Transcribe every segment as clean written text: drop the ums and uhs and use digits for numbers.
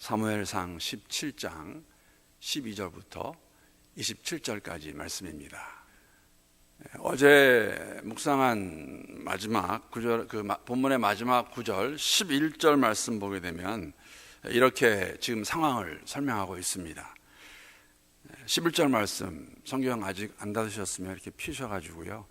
사무엘상 17장 12절부터 27절까지 말씀입니다. 어제 묵상한 마지막 구절, 본문의 마지막 구절 11절 말씀 보게 되면 이렇게 지금 상황을 설명하고 있습니다. 11절 말씀 성경 아직 안 닫으셨으면 이렇게 피셔가지고요,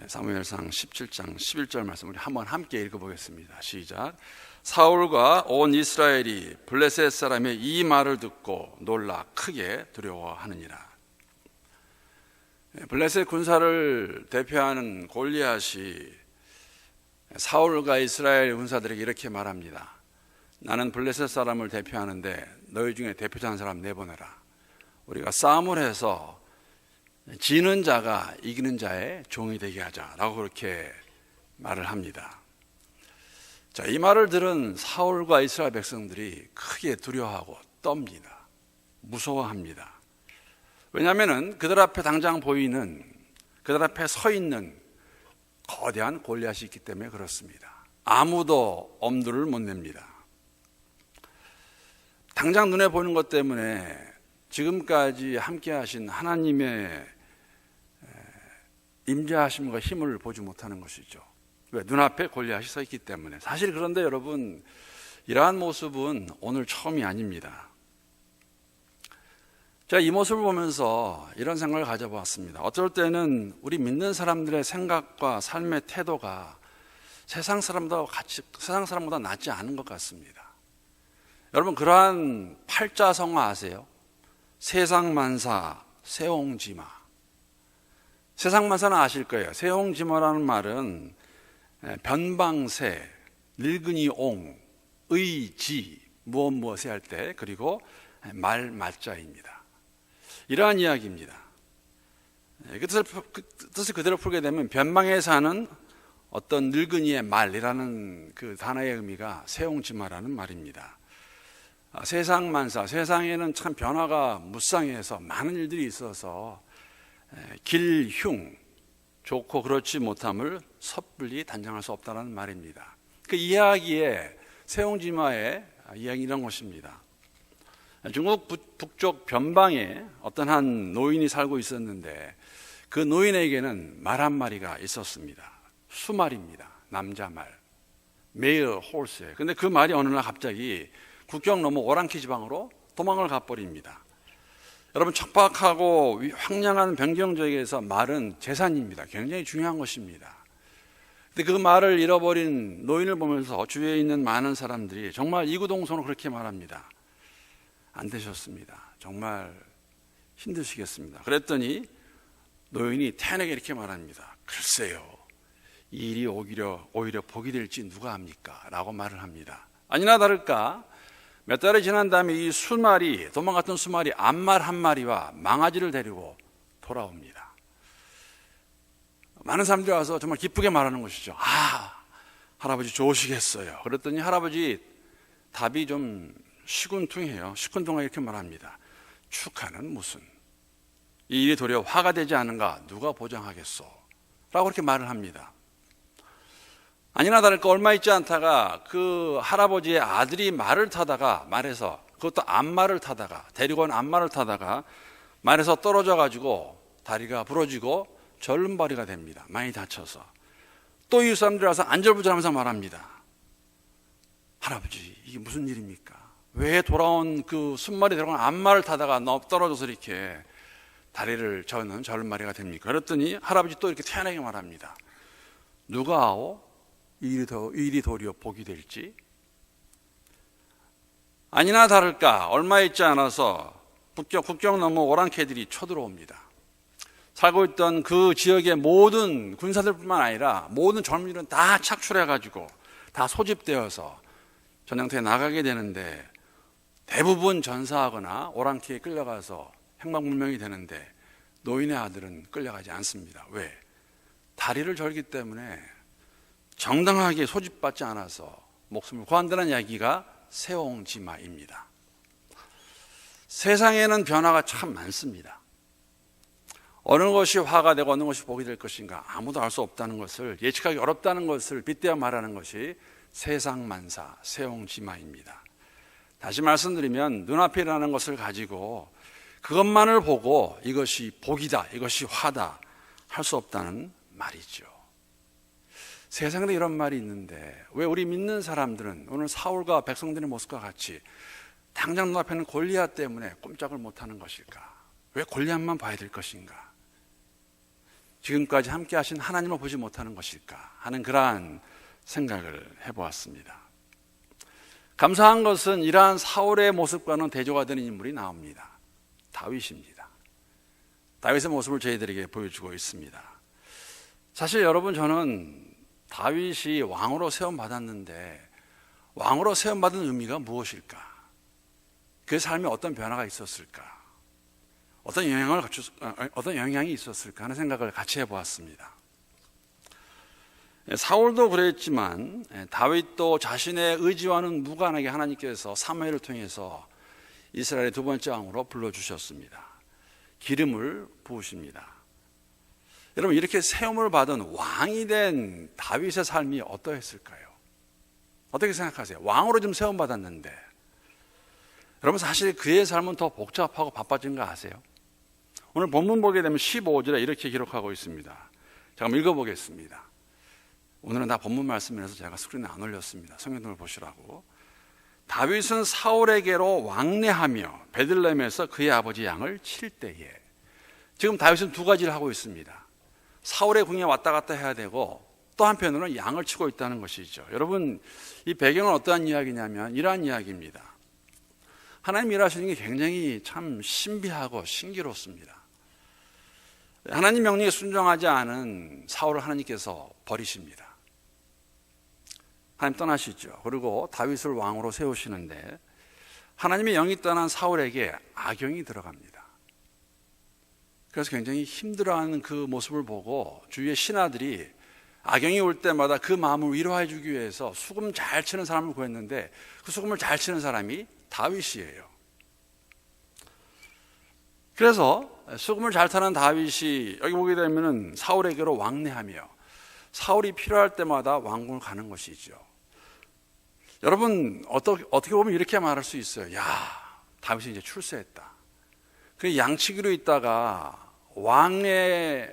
사무엘상 17장 11절 말씀 우리 한번 함께 읽어보겠습니다. 시작. 사울과 온 이스라엘이 블레셋 사람의 이 말을 듣고 놀라 크게 두려워하느니라. 블레셋 군사를 대표하는 골리앗이 사울과 이스라엘 군사들에게 이렇게 말합니다. 나는 블레셋 사람을 대표하는데 너희 중에 대표자는 사람 내보내라. 우리가 싸움을 해서 지는 자가 이기는 자의 종이 되게 하자라고 그렇게 말을 합니다. 자, 이 말을 들은 사울과 이스라엘 백성들이 크게 두려워하고 떱니다. 무서워합니다. 왜냐하면 그들 앞에 당장 보이는, 그들 앞에 서 있는 거대한 골리앗이 있기 때문에 그렇습니다. 아무도 엄두를 못 냅니다. 당장 눈에 보이는 것 때문에 지금까지 함께 하신 하나님의 임재하심과 힘을 보지 못하는 것이죠. 왜? 눈앞에 골리앗이 서 있기 때문에. 사실 그런데 여러분, 이러한 모습은 오늘 처음이 아닙니다. 제가 이 모습을 보면서 이런 생각을 가져보았습니다. 어떨 때는 우리 믿는 사람들의 생각과 삶의 태도가 세상 사람보다 낫지 않은 것 같습니다. 여러분, 그러한 팔자성어 아세요? 세상만사, 세옹지마. 세상만사는 아실 거예요. 세옹지마라는 말은 변방세, 늙은이 옹, 의지, 무엇에 할 때, 그리고 말자입니다. 이러한 이야기입니다. 그 뜻을 그대로 풀게 되면 변방에 사는 어떤 늙은이의 말이라는 그 단어의 의미가 세옹지마라는 말입니다. 세상만사, 세상에는 참 변화가 무쌍해서 많은 일들이 있어서 길흉, 좋고 그렇지 못함을 섣불리 단정할 수 없다는 말입니다. 그 이야기에 세옹지마의 이야기 이런 것입니다. 중국 북쪽 변방에 어떤 한 노인이 살고 있었는데 그 노인에게는 말 한 마리가 있었습니다. 수말입니다. 남자말. 메어 홀스예요. 근데 그 말이 어느 날 갑자기 국경 넘어 오랑캐 지방으로 도망을 가버립니다. 여러분, 척박하고 황량한 변경 지역에서 말은 재산입니다. 굉장히 중요한 것입니다. 근데 그 말을 잃어버린 노인을 보면서 주위에 있는 많은 사람들이 정말 이구동성으로 그렇게 말합니다. 안 되셨습니다. 정말 힘드시겠습니다. 그랬더니 노인이 태연하게 이렇게 말합니다. 글쎄요, 이 일이 오히려 복이 될지 누가 압니까? 라고 말을 합니다. 아니나 다를까 몇 달이 지난 다음에 이 도망갔던 수말이 암말 한 마리와 망아지를 데리고 돌아옵니다. 많은 사람들이 와서 정말 기쁘게 말하는 것이죠. 할아버지 좋으시겠어요. 그랬더니 할아버지 답이 좀 시큰둥해요. 시큰둥하게 이렇게 말합니다. 축하는 무슨, 이 일이 도리어 화가 되지 않은가 누가 보장하겠소? 라고 그렇게 말을 합니다. 아니나 다를까 얼마 있지 않다가 그 할아버지의 아들이 말해서 그것도 암말을 타다가, 데리고 온 암말을 타다가 말에서 떨어져 가지고 다리가 부러지고 절름발이가 됩니다. 많이 다쳐서. 또 이 사람들이 와서 안절부절하면서 말합니다. 할아버지, 이게 무슨 일입니까? 왜 돌아온 그 순말이 데리고 온 암말을 타다가 떨어져서 이렇게 다리를 저는 절름발이가 됩니까? 그랬더니 할아버지 또 이렇게 태연하게 말합니다. 누가 아오? 이 일이 도리어 복이 될지? 아니나 다를까 얼마 있지 않아서 국경 넘어 오랑캐들이 쳐들어옵니다. 살고 있던 그 지역의 모든 군사들뿐만 아니라 모든 젊은이들은 다 착출해가지고 다 소집되어서 전쟁터에 나가게 되는데 대부분 전사하거나 오랑캐에 끌려가서 행방불명이 되는데 노인의 아들은 끌려가지 않습니다. 왜? 다리를 절기 때문에 정당하게 소집받지 않아서 목숨을 구한다는 이야기가 세옹지마입니다. 세상에는 변화가 참 많습니다. 어느 것이 화가 되고 어느 것이 복이 될 것인가 아무도 알 수 없다는 것을, 예측하기 어렵다는 것을 빗대어 말하는 것이 세상만사, 세옹지마입니다. 다시 말씀드리면 눈앞에 일어나는 것을 가지고 그것만을 보고 이것이 복이다, 이것이 화다 할 수 없다는 말이죠. 세상에 이런 말이 있는데 왜 우리 믿는 사람들은 오늘 사울과 백성들의 모습과 같이 당장 눈앞에는 골리앗 때문에 꼼짝을 못하는 것일까? 왜 골리앗만 봐야 될 것인가? 지금까지 함께 하신 하나님을 보지 못하는 것일까? 하는 그러한 생각을 해보았습니다. 감사한 것은 이러한 사울의 모습과는 대조가 되는 인물이 나옵니다. 다윗입니다. 다윗의 모습을 저희들에게 보여주고 있습니다. 사실 여러분, 저는 다윗이 왕으로 세움받았는데 왕으로 세움받은 의미가 무엇일까? 그 삶에 어떤 변화가 있었을까? 어떤 영향이 있었을까 하는 생각을 같이 해보았습니다. 사울도 그랬지만 다윗도 자신의 의지와는 무관하게 하나님께서 사무엘을 통해서 이스라엘의 두 번째 왕으로 불러주셨습니다. 기름을 부으십니다. 여러분, 이렇게 세움을 받은 왕이 된 다윗의 삶이 어떠했을까요? 어떻게 생각하세요? 왕으로 좀 세움 받았는데 여러분, 사실 그의 삶은 더 복잡하고 바빠진 거 아세요? 오늘 본문 보게 되면 15절에 이렇게 기록하고 있습니다. 제가 한번 읽어보겠습니다. 오늘은 다 본문 말씀이라서 제가 스크린에 안 올렸습니다. 성경을 보시라고. 다윗은 사울에게로 왕래하며 베들레헴에서 그의 아버지 양을 칠 때에, 지금 다윗은 두 가지를 하고 있습니다. 사울의 궁에 왔다 갔다 해야 되고 또 한편으로는 양을 치고 있다는 것이죠. 여러분, 이 배경은 어떠한 이야기냐면 이러한 이야기입니다. 하나님 일하시는 게 굉장히 참 신비하고 신기롭습니다. 하나님 명령에 순종하지 않은 사울을 하나님께서 버리십니다. 하나님 떠나시죠. 그리고 다윗을 왕으로 세우시는데 하나님의 영이 떠난 사울에게 악영이 들어갑니다. 그래서 굉장히 힘들어하는 그 모습을 보고 주위의 신하들이 악영이 올 때마다 그 마음을 위로해 주기 위해서 수금 잘 치는 사람을 구했는데 그 수금을 잘 치는 사람이 다윗이에요. 그래서 수금을 잘 타는 다윗이 여기 보게 되면 사울에게로 왕래하며 사울이 필요할 때마다 왕궁을 가는 것이죠. 여러분, 어떻게 보면 이렇게 말할 수 있어요. 야, 다윗이 이제 출세했다. 그 양치기로 있다가 왕의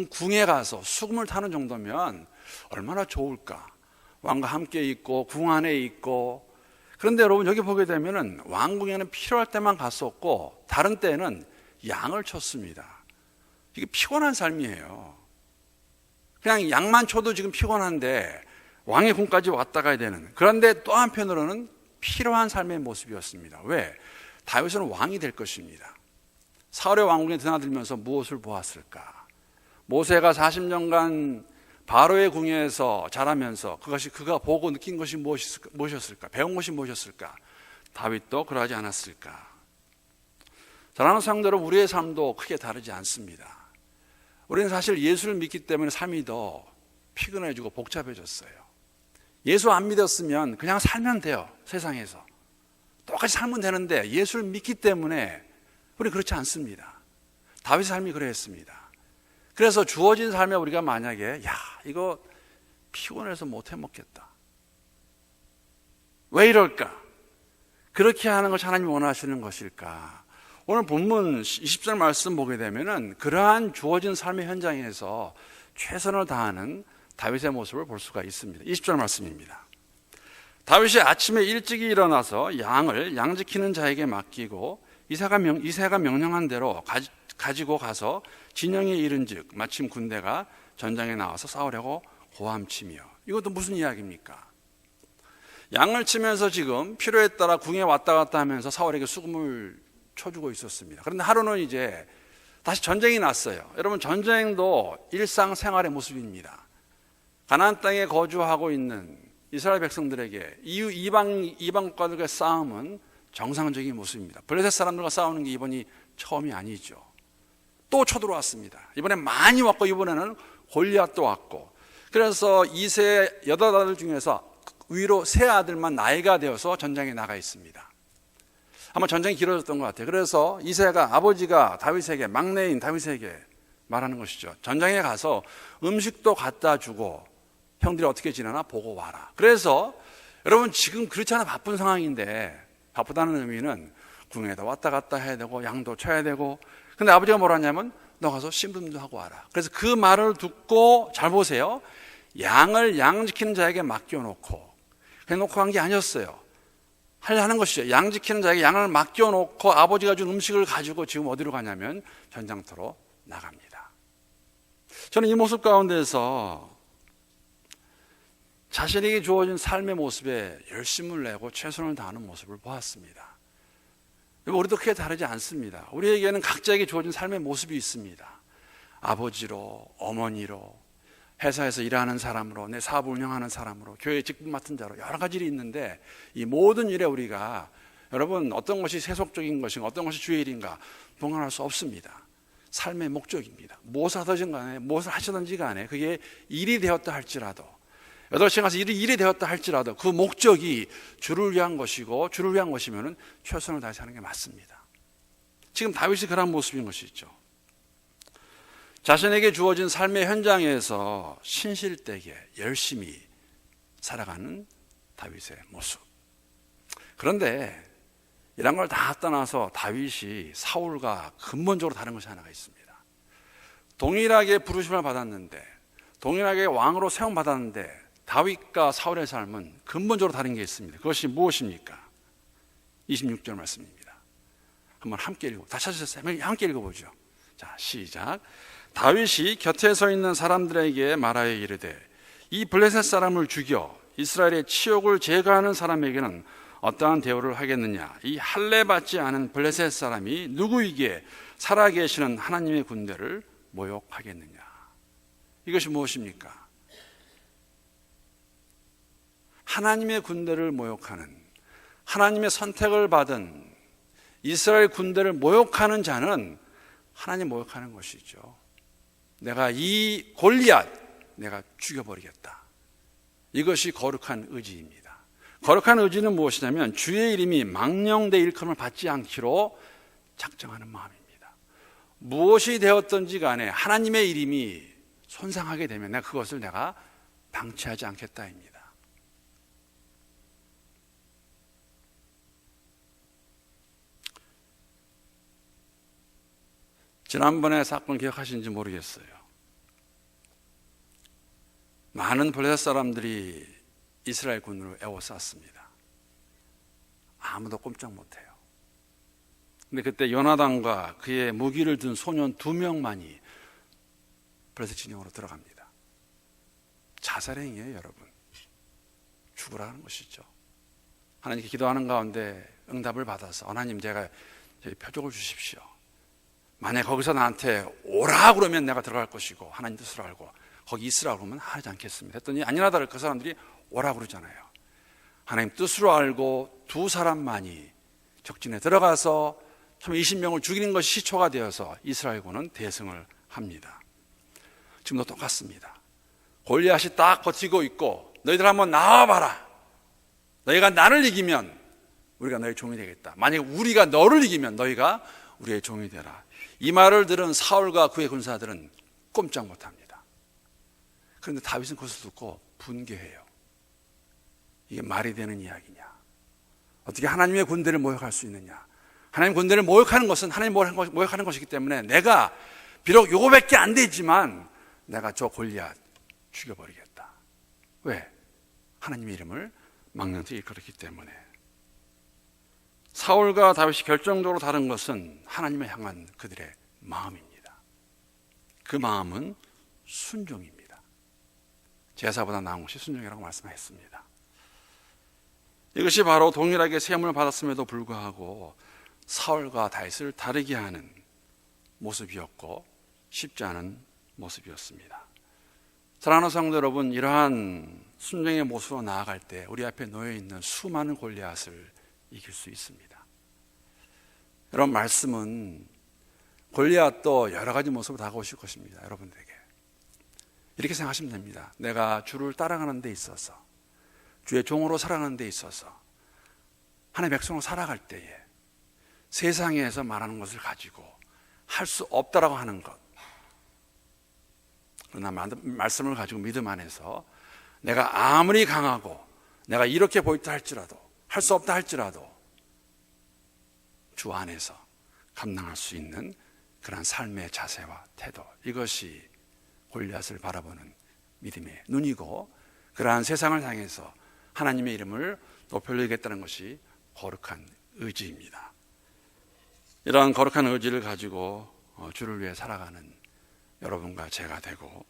궁에 가서 수금을 타는 정도면 얼마나 좋을까. 왕과 함께 있고 궁 안에 있고. 그런데 여러분, 여기 보게 되면 왕궁에는 필요할 때만 갔었고 다른 때는 양을 쳤습니다. 이게 피곤한 삶이에요. 그냥 양만 쳐도 지금 피곤한데 왕의 궁까지 왔다 가야 되는. 그런데 또 한편으로는 필요한 삶의 모습이었습니다. 왜? 다윗은 왕이 될 것입니다. 사울의 왕궁에 드나들면서 무엇을 보았을까? 모세가 40년간 바로의 궁에서 자라면서 그것이 그가 보고 느낀 것이 무엇이었을까? 배운 것이 무엇이었을까? 다윗도 그러하지 않았을까? 사랑하는 성도들, 우리의 삶도 크게 다르지 않습니다. 우리는 사실 예수를 믿기 때문에 삶이 더 피곤해지고 복잡해졌어요. 예수 안 믿었으면 그냥 살면 돼요. 세상에서 똑같이 살면 되는데 예수를 믿기 때문에 우리는 그렇지 않습니다. 다윗의 삶이 그랬습니다. 그래서 주어진 삶에 우리가 만약에 이거 피곤해서 못 해먹겠다, 왜 이럴까? 그렇게 하는 것이 하나님이 원하시는 것일까? 오늘 본문 20절 말씀 보게 되면은 그러한 주어진 삶의 현장에서 최선을 다하는 다윗의 모습을 볼 수가 있습니다. 20절 말씀입니다. 다윗이 아침에 일찍이 일어나서 양을 양지키는 자에게 맡기고 이새가 명령한 대로 가지고 가서 진영에 이른즉 마침 군대가 전장에 나와서 싸우려고 고함치며. 이것도 무슨 이야기입니까? 양을 치면서 지금 필요에 따라 궁에 왔다 갔다 하면서 사울에게 수금을 쳐주고 있었습니다. 그런데 하루는 이제 다시 전쟁이 났어요. 여러분, 전쟁도 일상생활의 모습입니다. 가나안 땅에 거주하고 있는 이스라엘 백성들에게 이방 국가들과의 싸움은 정상적인 모습입니다. 블레셋 사람들과 싸우는 게 이번이 처음이 아니죠. 또 쳐들어왔습니다. 이번에 많이 왔고 이번에는 골리앗도 왔고. 그래서 이세 여덟 아들 중에서 위로 세 아들만 나이가 되어서 전장에 나가 있습니다. 아마 전쟁이 길어졌던 것 같아요. 그래서 이새가 아버지가 다윗에게, 막내인 다윗에게 말하는 것이죠. 전장에 가서 음식도 갖다 주고 형들이 어떻게 지내나 보고 와라. 그래서 여러분, 지금 그렇지 않아 바쁜 상황인데 바쁘다는 의미는 궁에도 왔다 갔다 해야 되고 양도 쳐야 되고. 근데 아버지가 뭐라 하냐면 너 가서 심부름도 하고 와라. 그래서 그 말을 듣고 잘 보세요. 양을 양 지키는 자에게 맡겨놓고 그냥 놓고 한 게 아니었어요. 하는 것이죠. 양 지키는 자에게 양을 맡겨놓고 아버지가 준 음식을 가지고 지금 어디로 가냐면 전장터로 나갑니다. 저는 이 모습 가운데서 자신에게 주어진 삶의 모습에 열심을 내고 최선을 다하는 모습을 보았습니다. 우리도 크게 다르지 않습니다. 우리에게는 각자에게 주어진 삶의 모습이 있습니다. 아버지로, 어머니로, 회사에서 일하는 사람으로, 내 사업을 운영하는 사람으로, 교회 직분 맡은 자로 여러 가지 일이 있는데 이 모든 일에 우리가 여러분 어떤 것이 세속적인 것인가 어떤 것이 주의 일인가 분간할 수 없습니다. 삶의 목적입니다. 무엇을 하든지 간에 무엇을 하시든지 간에 그게 일이 되었다 할지라도 8시간 가서 일이 되었다 할지라도 그 목적이 주를 위한 것이고 주를 위한 것이면 최선을 다해서 하는 게 맞습니다. 지금 다윗이 그런 모습인 것이죠. 자신에게 주어진 삶의 현장에서 신실되게 열심히 살아가는 다윗의 모습. 그런데 이런 걸 다 떠나서 다윗이 사울과 근본적으로 다른 것이 하나가 있습니다. 동일하게 부르심을 받았는데 동일하게 왕으로 세움받았는데 다윗과 사울의 삶은 근본적으로 다른 게 있습니다. 그것이 무엇입니까? 26절 말씀입니다. 한번 함께 읽어보죠. 다 찾으셨어요? 함께 읽어보죠. 자, 시작. 다윗이 곁에 서 있는 사람들에게 말하여 이르되 이 블레셋 사람을 죽여 이스라엘의 치욕을 제거하는 사람에게는 어떠한 대우를 하겠느냐. 이 할례 받지 않은 블레셋 사람이 누구이기에 살아계시는 하나님의 군대를 모욕하겠느냐. 이것이 무엇입니까? 하나님의 군대를 모욕하는, 하나님의 선택을 받은 이스라엘 군대를 모욕하는 자는 하나님 모욕하는 것이죠. 내가 이 골리앗 내가 죽여버리겠다. 이것이 거룩한 의지입니다. 거룩한 의지는 무엇이냐면 주의 이름이 망령되 일컬음을 받지 않기로 작정하는 마음입니다. 무엇이 되었든지 간에 하나님의 이름이 손상하게 되면 내가 그것을 내가 방치하지 않겠다입니다. 지난번에 사건 기억하시는지 모르겠어요. 많은 블레셋 사람들이 이스라엘 군으로 에워쌌습니다. 아무도 꼼짝 못해요. 근데 그때 요나단과 그의 무기를 든 소년 2명만이 블레셋 진영으로 들어갑니다. 자살행위예요, 여러분. 죽으라는 것이죠. 하나님께 기도하는 가운데 응답을 받아서 하나님 제가 표적을 주십시오. 만약 거기서 나한테 오라 그러면 내가 들어갈 것이고 하나님 뜻을 알고 거기 있으라 그러면 하지 않겠습니다. 했더니 아니나 다를까 그 사람들이 오라 그러잖아요. 하나님 뜻으로 알고 2사람만이 적진에 들어가서 20명을 죽이는 것이 시초가 되어서 이스라엘군은 대승을 합니다. 지금도 똑같습니다. 골리앗이 딱 버티고 있고 너희들 한번 나와봐라. 너희가 나를 이기면 우리가 너희 종이 되겠다. 만약 우리가 너를 이기면 너희가 우리의 종이 되라. 이 말을 들은 사울과 그의 군사들은 꼼짝 못합니다. 그런데 다윗은 그것을 듣고 분개해요. 이게 말이 되는 이야기냐? 어떻게 하나님의 군대를 모욕할 수 있느냐? 하나님 군대를 모욕하는 것은 하나님 모욕하는 것이기 때문에 내가 비록 요거밖에 안 되지만 내가 저 골리앗 죽여버리겠다. 왜? 하나님의 이름을 망령되이 일컬었기 때문에. 사울과 다윗이 결정적으로 다른 것은 하나님을 향한 그들의 마음입니다. 그 마음은 순종입니다. 제사보다 나은 것이 순종이라고 말씀했습니다. 이것이 바로 동일하게 세움을 받았음에도 불구하고 사울과 다윗을 다르게 하는 모습이었고 쉽지 않은 모습이었습니다. 사랑하는 성도 여러분, 이러한 순종의 모습으로 나아갈 때 우리 앞에 놓여있는 수많은 골리앗을 이길 수 있습니다. 이런 말씀은 골리앗도 여러 가지 모습으로 다가오실 것입니다. 여러분들에게 이렇게 생각하시면 됩니다. 내가 주를 따라가는 데 있어서 주의 종으로 살아가는 데 있어서 하나님의 백성으로 살아갈 때에 세상에서 말하는 것을 가지고 할 수 없다라고 하는 것, 그러나 말씀을 가지고 믿음 안에서 내가 아무리 강하고 내가 이렇게 보였다 할지라도 할 수 없다 할지라도 주 안에서 감당할 수 있는 그러한 삶의 자세와 태도, 이것이 골리앗을 바라보는 믿음의 눈이고, 그러한 세상을 향해서 하나님의 이름을 높여드리겠다는 것이 거룩한 의지입니다. 이러한 거룩한 의지를 가지고 주를 위해 살아가는 여러분과 제가 되고,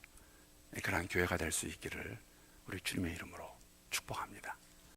그러한 교회가 될 수 있기를 우리 주님의 이름으로 축복합니다.